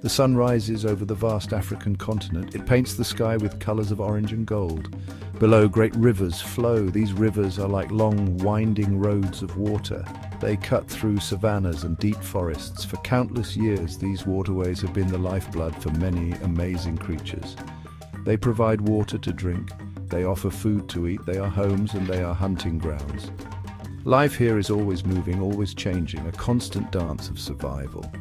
The sun rises over the vast African continent. It paints the sky with colors of orange and gold. Below, great rivers flow. These rivers are like long, winding roads of water. They cut through savannas and deep forests. For countless years, these waterways have been the lifeblood for many amazing creatures. They provide water to drink. They offer food to eat. They are homes and they are hunting grounds. Life here is always moving, always changing, a constant dance of survival.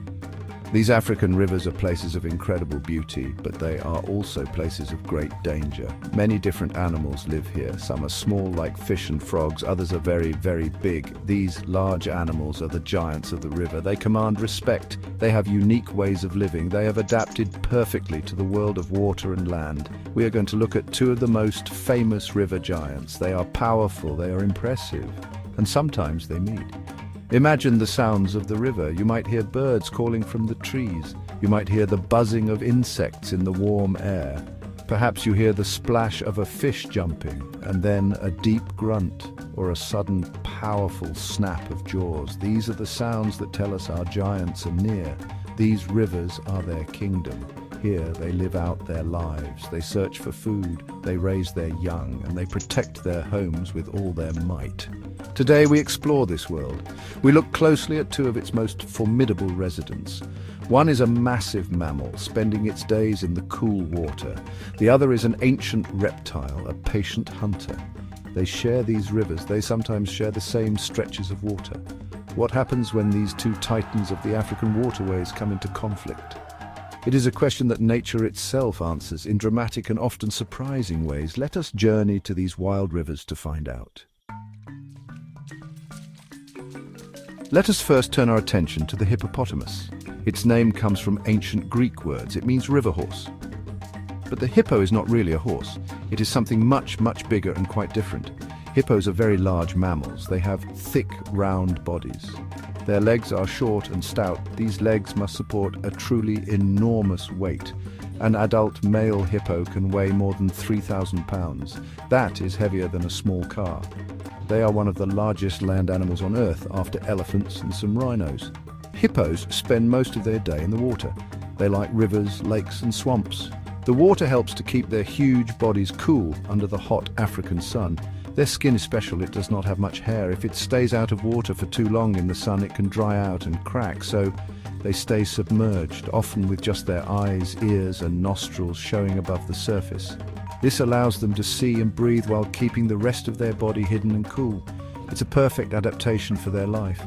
These African rivers are places of incredible beauty, but they are also places of great danger. Many different animals live here. Some are small like fish and frogs, others are very, very big. These large animals are the giants of the river. They command respect. They have unique ways of living. They have adapted perfectly to the world of water and land. We are going to look at two of the most famous river giants. They are powerful, they are impressive, and sometimes they meet. Imagine the sounds of the river. You might hear birds calling from the trees. You might hear the buzzing of insects in the warm air. Perhaps you hear the splash of a fish jumping, and then a deep grunt or a sudden powerful snap of jaws. These are the sounds that tell us our giants are near. These rivers are their kingdom. Here they live out their lives. They search for food, they raise their young, and they protect their homes with all their might. Today we explore this world. We look closely at two of its most formidable residents. One is a massive mammal, spending its days in the cool water. The other is an ancient reptile, a patient hunter. They share these rivers. They sometimes share the same stretches of water. What happens when these two titans of the African waterways come into conflict? It is a question that nature itself answers in dramatic and often surprising ways. Let us journey to these wild rivers to find out. Let us first turn our attention to the hippopotamus. Its name comes from ancient Greek words. It means river horse. But the hippo is not really a horse. It is something much, much bigger and quite different. Hippos are very large mammals. They have thick, round bodies. Their legs are short and stout. These legs must support a truly enormous weight. An adult male hippo can weigh more than 3,000 pounds. That is heavier than a small car. They are one of the largest land animals on Earth, after elephants and some rhinos. Hippos spend most of their day in the water. They like rivers, lakes and swamps. The water helps to keep their huge bodies cool under the hot African sun. Their skin is special. It does not have much hair. If it stays out of water for too long in the sun, it can dry out and crack, so they stay submerged, often with just their eyes, ears and nostrils showing above the surface. This allows them to see and breathe while keeping the rest of their body hidden and cool. It's a perfect adaptation for their life.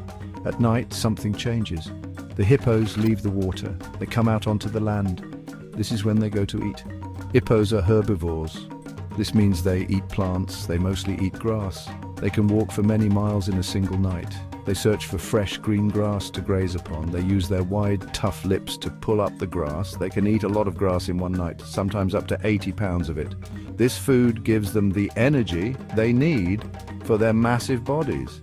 At night, something changes. The hippos leave the water. They come out onto the land. This is when they go to eat. Hippos are herbivores. This means they eat plants. They mostly eat grass. They can walk for many miles in a single night. They search for fresh green grass to graze upon. They use their wide, tough lips to pull up the grass. They can eat a lot of grass in one night, sometimes up to 80 pounds of it. This food gives them the energy they need for their massive bodies.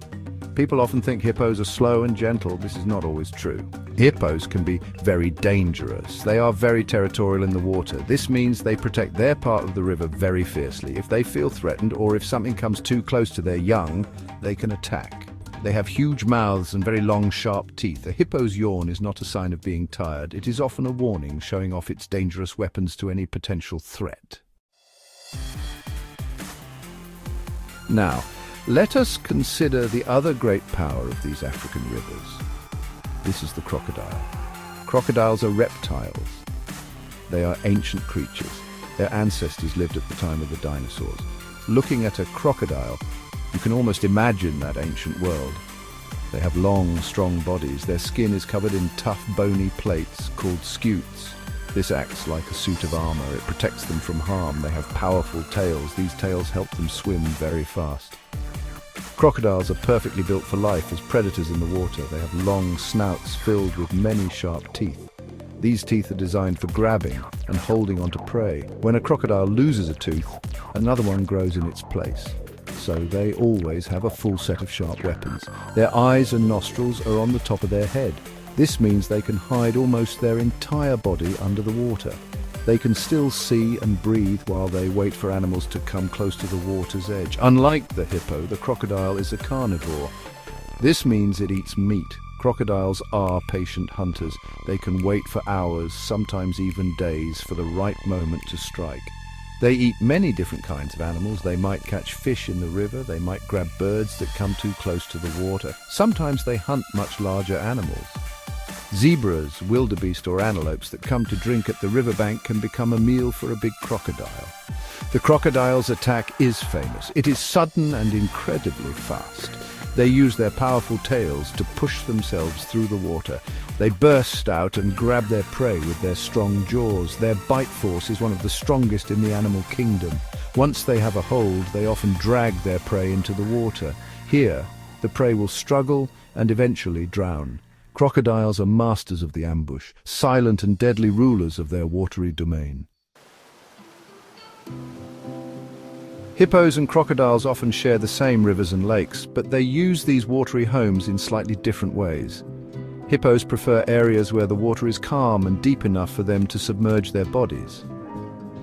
People often think hippos are slow and gentle. This is not always true. Hippos can be very dangerous. They are very territorial in the water. This means they protect their part of the river very fiercely. If they feel threatened or if something comes too close to their young, they can attack. They have huge mouths and very long, sharp teeth. A hippo's yawn is not a sign of being tired. It is often a warning, showing off its dangerous weapons to any potential threat. Now, let us consider the other great power of these African rivers. This is the crocodile. Crocodiles are reptiles. They are ancient creatures. Their ancestors lived at the time of the dinosaurs. Looking at a crocodile, you can almost imagine that ancient world. They have long, strong bodies. Their skin is covered in tough, bony plates called scutes. This acts like a suit of armor. It protects them from harm. They have powerful tails. These tails help them swim very fast. Crocodiles are perfectly built for life as predators in the water. They have long snouts filled with many sharp teeth. These teeth are designed for grabbing and holding onto prey. When a crocodile loses a tooth, another one grows in its place. So they always have a full set of sharp weapons. Their eyes and nostrils are on the top of their head. This means they can hide almost their entire body under the water. They can still see and breathe while they wait for animals to come close to the water's edge. Unlike the hippo, the crocodile is a carnivore. This means it eats meat. Crocodiles are patient hunters. They can wait for hours, sometimes even days, for the right moment to strike. They eat many different kinds of animals. They might catch fish in the river. They might grab birds that come too close to the water. Sometimes they hunt much larger animals. Zebras, wildebeest or antelopes that come to drink at the riverbank can become a meal for a big crocodile. The crocodile's attack is famous. It is sudden and incredibly fast. They use their powerful tails to push themselves through the water. They burst out and grab their prey with their strong jaws. Their bite force is one of the strongest in the animal kingdom. Once they have a hold, they often drag their prey into the water. Here, the prey will struggle and eventually drown. Crocodiles are masters of the ambush, silent and deadly rulers of their watery domain. Hippos and crocodiles often share the same rivers and lakes, but they use these watery homes in slightly different ways. Hippos prefer areas where the water is calm and deep enough for them to submerge their bodies.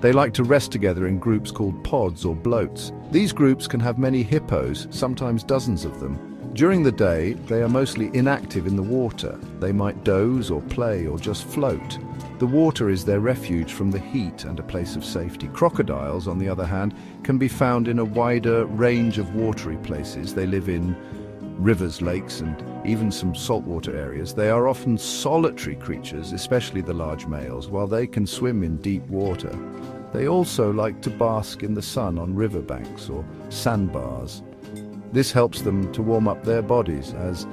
They like to rest together in groups called pods or bloats. These groups can have many hippos, sometimes dozens of them. During the day, they are mostly inactive in the water. They might doze or play or just float. The water is their refuge from the heat and a place of safety. Crocodiles, on the other hand, can be found in a wider range of watery places. They live in rivers, lakes, and even some saltwater areas. They are often solitary creatures, especially the large males. While they can swim in deep water, they also like to bask in the sun on riverbanks or sandbars. This helps them to warm up their bodies, as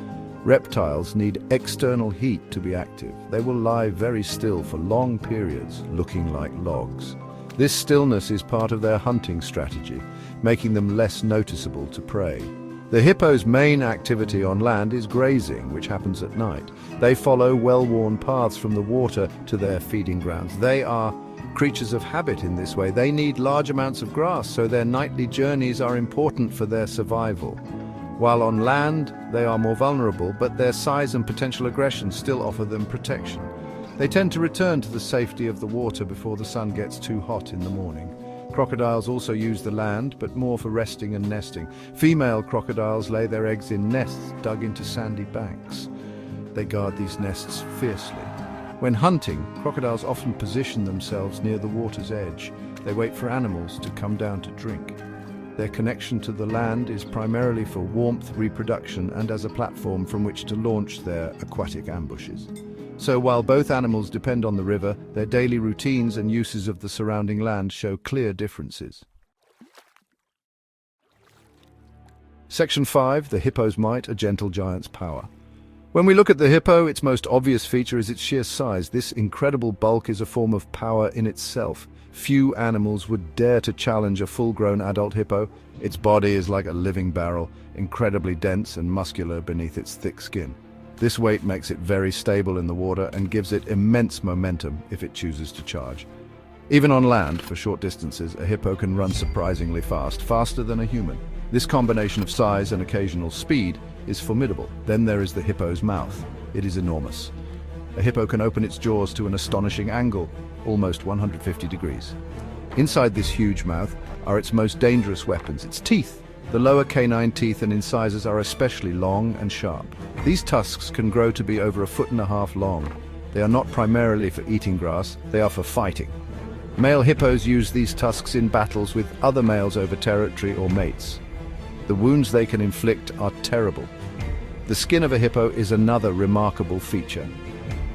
reptiles need external heat to be active. They will lie very still for long periods, looking like logs. This stillness is part of their hunting strategy, making them less noticeable to prey. The hippo's main activity on land is grazing, which happens at night. They follow well-worn paths from the water to their feeding grounds. They are creatures of habit in this way. They need large amounts of grass, so their nightly journeys are important for their survival. While on land, they are more vulnerable, but their size and potential aggression still offer them protection. They tend to return to the safety of the water before the sun gets too hot in the morning. Crocodiles also use the land, but more for resting and nesting. Female crocodiles lay their eggs in nests dug into sandy banks. They guard these nests fiercely. When hunting, crocodiles often position themselves near the water's edge. They wait for animals to come down to drink. Their connection to the land is primarily for warmth, reproduction, and as a platform from which to launch their aquatic ambushes. So while both animals depend on the river, their daily routines and uses of the surrounding land show clear differences. Section 5. The hippo's might, a gentle giant's power. When we look at the hippo, its most obvious feature is its sheer size. This incredible bulk is a form of power in itself. Few animals would dare to challenge a full-grown adult hippo. Its body is like a living barrel, incredibly dense and muscular beneath its thick skin. This weight makes it very stable in the water and gives it immense momentum if it chooses to charge. Even on land, for short distances, a hippo can run surprisingly fast, faster than a human. This combination of size and occasional speed is formidable. Then there is the hippo's mouth. It is enormous. A hippo can open its jaws to an astonishing angle, almost 150 degrees. Inside this huge mouth are its most dangerous weapons, its teeth. The lower canine teeth and incisors are especially long and sharp. These tusks can grow to be over 1.5 feet long. They are not primarily for eating grass, they are for fighting. Male hippos use these tusks in battles with other males over territory or mates. The wounds they can inflict are terrible. The skin of a hippo is another remarkable feature.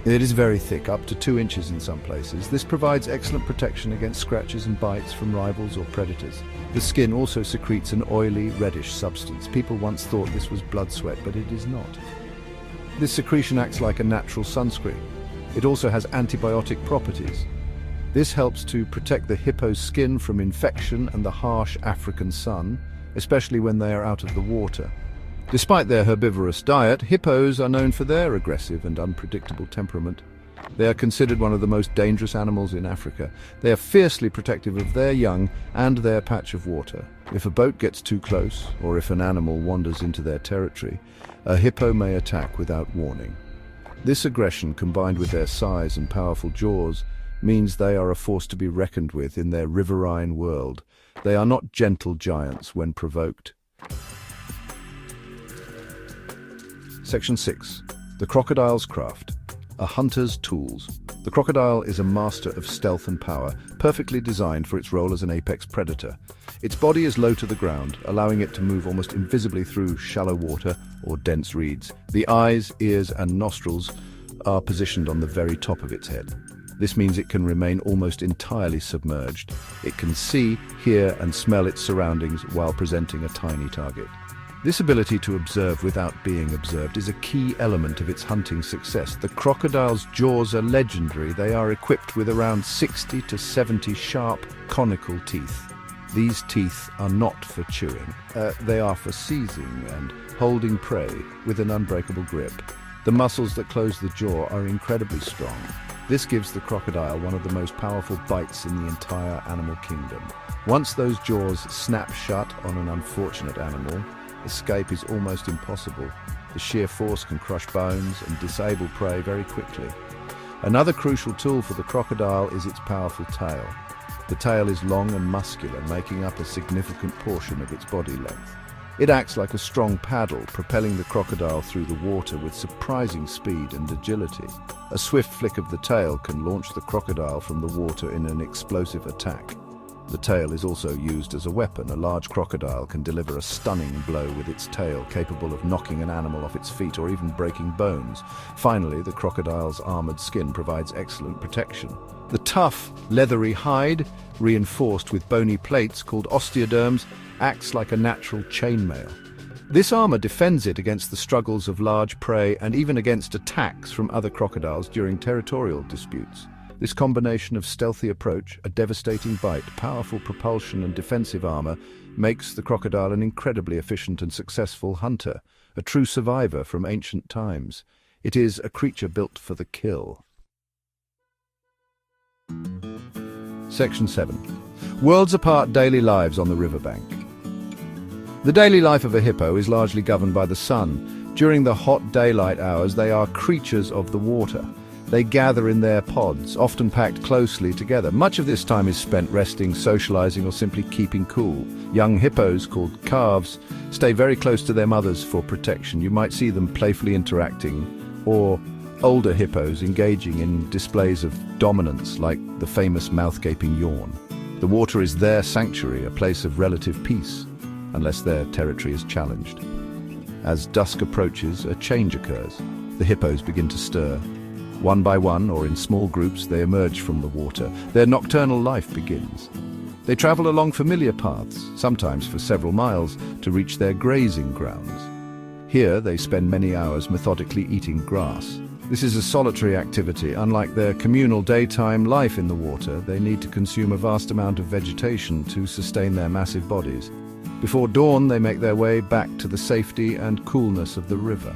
It is very thick, up to 2 inches in some places. This provides excellent protection against scratches and bites from rivals or predators. The skin also secretes an oily, reddish substance. People once thought this was blood sweat, but it is not. This secretion acts like a natural sunscreen. It also has antibiotic properties. This helps to protect the hippo's skin from infection and the harsh African sun, especially when they are out of the water. Despite their herbivorous diet, hippos are known for their aggressive and unpredictable temperament. They are considered one of the most dangerous animals in Africa. They are fiercely protective of their young and their patch of water. If a boat gets too close, or if an animal wanders into their territory, a hippo may attack without warning. This aggression, combined with their size and powerful jaws, means they are a force to be reckoned with in their riverine world. They are not gentle giants when provoked. Section 6. The crocodile's craft. A hunter's tools. The crocodile is a master of stealth and power, perfectly designed for its role as an apex predator. Its body is low to the ground, allowing it to move almost invisibly through shallow water or dense reeds. The eyes, ears, and nostrils are positioned on the very top of its head. This means it can remain almost entirely submerged. It can see, hear, and smell its surroundings while presenting a tiny target. This ability to observe without being observed is a key element of its hunting success. The crocodile's jaws are legendary. They are equipped with around 60 to 70 sharp, conical teeth. These teeth are not for chewing. They are for seizing and holding prey with an unbreakable grip. The muscles that close the jaw are incredibly strong. This gives the crocodile one of the most powerful bites in the entire animal kingdom. Once those jaws snap shut on an unfortunate animal, escape is almost impossible. The sheer force can crush bones and disable prey very quickly. Another crucial tool for the crocodile is its powerful tail. The tail is long and muscular, making up a significant portion of its body length. It acts like a strong paddle, propelling the crocodile through the water with surprising speed and agility. A swift flick of the tail can launch the crocodile from the water in an explosive attack. The tail is also used as a weapon. A large crocodile can deliver a stunning blow with its tail, capable of knocking an animal off its feet or even breaking bones. Finally, the crocodile's armored skin provides excellent protection. The tough, leathery hide, reinforced with bony plates called osteoderms, acts like a natural chainmail. This armor defends it against the struggles of large prey and even against attacks from other crocodiles during territorial disputes. This combination of stealthy approach, a devastating bite, powerful propulsion and defensive armor makes the crocodile an incredibly efficient and successful hunter, a true survivor from ancient times. It is a creature built for the kill. Section 7. Worlds apart daily lives on the riverbank. The daily life of a hippo is largely governed by the sun. During the hot daylight hours, they are creatures of the water. They gather in their pods, often packed closely together. Much of this time is spent resting, socializing, or simply keeping cool. Young hippos, called calves, stay very close to their mothers for protection. You might see them playfully interacting, or older hippos engaging in displays of dominance, like the famous mouth-gaping yawn. The water is their sanctuary, a place of relative peace, unless their territory is challenged. As dusk approaches, a change occurs. The hippos begin to stir. One by one, or in small groups, they emerge from the water. Their nocturnal life begins. They travel along familiar paths, sometimes for several miles, to reach their grazing grounds. Here, they spend many hours methodically eating grass. This is a solitary activity. Unlike their communal daytime life in the water, they need to consume a vast amount of vegetation to sustain their massive bodies. Before dawn, they make their way back to the safety and coolness of the river.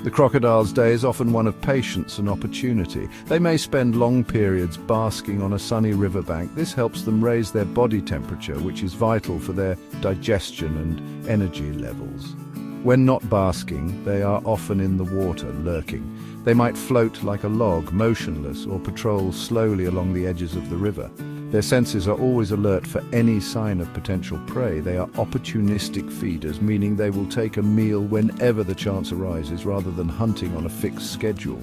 The crocodile's day is often one of patience and opportunity. They may spend long periods basking on a sunny riverbank. This helps them raise their body temperature, which is vital for their digestion and energy levels. When not basking, they are often in the water, lurking. They might float like a log, motionless, or patrol slowly along the edges of the river. Their senses are always alert for any sign of potential prey. They are opportunistic feeders, meaning they will take a meal whenever the chance arises, rather than hunting on a fixed schedule.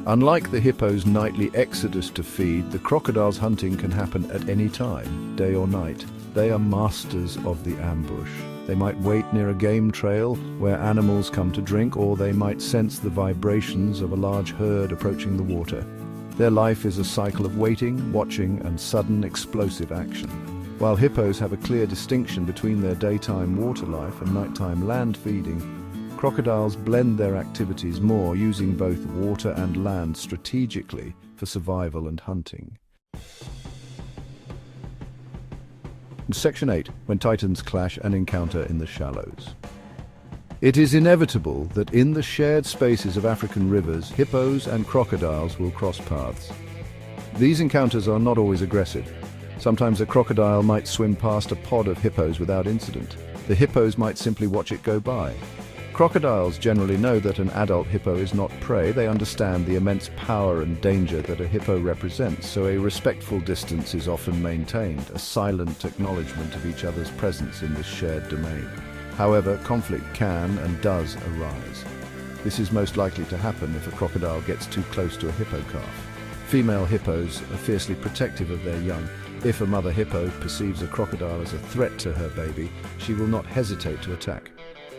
Unlike the hippo's nightly exodus to feed, the crocodile's hunting can happen at any time, day or night. They are masters of the ambush. They might wait near a game trail where animals come to drink, or they might sense the vibrations of a large herd approaching the water. Their life is a cycle of waiting, watching, and sudden explosive action. While hippos have a clear distinction between their daytime water life and nighttime land feeding, crocodiles blend their activities more, using both water and land strategically for survival and hunting. Section 8. When titans clash and encounter in the shallows. It is inevitable that in the shared spaces of African rivers, hippos and crocodiles will cross paths. These encounters are not always aggressive. Sometimes a crocodile might swim past a pod of hippos without incident. The hippos might simply watch it go by. Crocodiles generally know that an adult hippo is not prey. They understand the immense power and danger that a hippo represents, so a respectful distance is often maintained, a silent acknowledgement of each other's presence in this shared domain. However, conflict can and does arise. This is most likely to happen if a crocodile gets too close to a hippo calf. Female hippos are fiercely protective of their young. If a mother hippo perceives a crocodile as a threat to her baby, she will not hesitate to attack.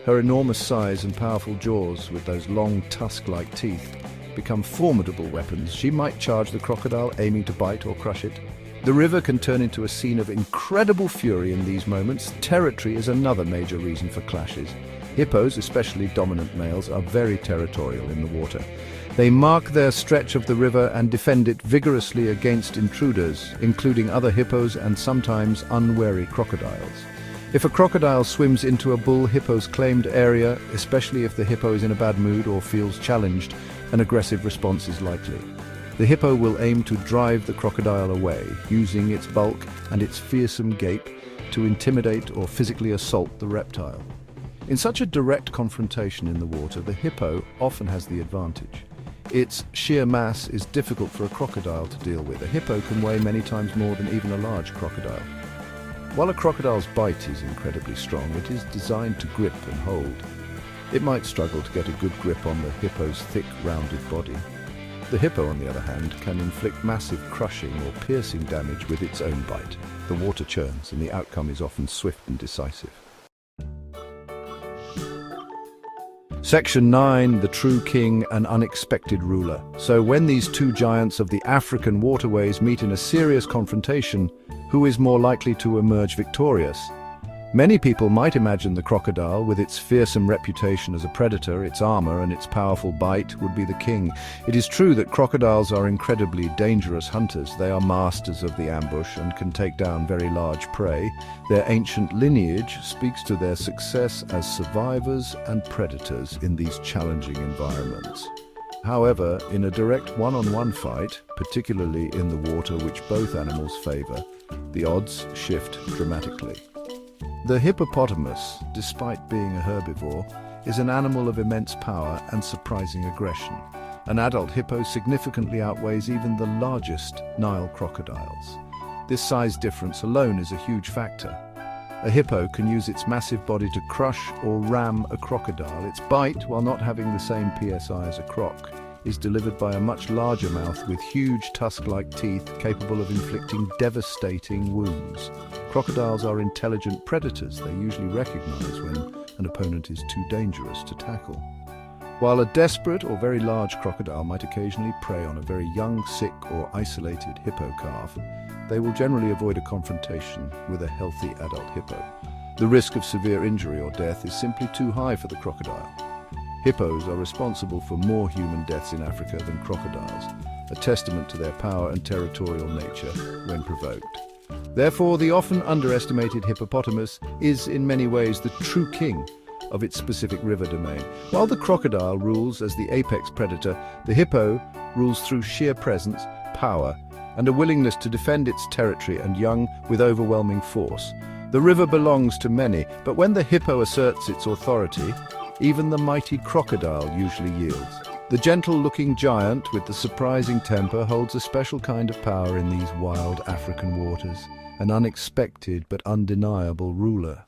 Her enormous size and powerful jaws, with those long tusk-like teeth, become formidable weapons. She might charge the crocodile, aiming to bite or crush it. The river can turn into a scene of incredible fury in these moments. Territory is another major reason for clashes. Hippos, especially dominant males, are very territorial in the water. They mark their stretch of the river and defend it vigorously against intruders, including other hippos and sometimes unwary crocodiles. If a crocodile swims into a bull hippo's claimed area, especially if the hippo is in a bad mood or feels challenged, an aggressive response is likely. The hippo will aim to drive the crocodile away, using its bulk and its fearsome gape to intimidate or physically assault the reptile. In such a direct confrontation in the water, the hippo often has the advantage. Its sheer mass is difficult for a crocodile to deal with. A hippo can weigh many times more than even a large crocodile. While a crocodile's bite is incredibly strong, it is designed to grip and hold. It might struggle to get a good grip on the hippo's thick, rounded body. The hippo, on the other hand, can inflict massive crushing or piercing damage with its own bite. The water churns, and the outcome is often swift and decisive. Section 9, the true king, an unexpected ruler. So when these two giants of the African waterways meet in a serious confrontation, who is more likely to emerge victorious? Many people might imagine the crocodile, with its fearsome reputation as a predator, its armor and its powerful bite, would be the king. It is true that crocodiles are incredibly dangerous hunters. They are masters of the ambush and can take down very large prey. Their ancient lineage speaks to their success as survivors and predators in these challenging environments. However, in a direct one-on-one fight, particularly in the water which both animals favor, the odds shift dramatically. The hippopotamus, despite being a herbivore, is an animal of immense power and surprising aggression. An adult hippo significantly outweighs even the largest Nile crocodiles. This size difference alone is a huge factor. A hippo can use its massive body to crush or ram a crocodile. Its bite, while not having the same PSI as a croc, is delivered by a much larger mouth with huge tusk-like teeth capable of inflicting devastating wounds. Crocodiles are intelligent predators. They usually recognize when an opponent is too dangerous to tackle. While a desperate or very large crocodile might occasionally prey on a very young, sick or isolated hippo calf, they will generally avoid a confrontation with a healthy adult hippo. The risk of severe injury or death is simply too high for the crocodile. Hippos are responsible for more human deaths in Africa than crocodiles, a testament to their power and territorial nature when provoked. Therefore, the often underestimated hippopotamus is in many ways the true king of its specific river domain. While the crocodile rules as the apex predator, the hippo rules through sheer presence, power, and a willingness to defend its territory and young with overwhelming force. The river belongs to many, but when the hippo asserts its authority, even the mighty crocodile usually yields. The gentle-looking giant with the surprising temper holds a special kind of power in these wild African waters, an unexpected but undeniable ruler.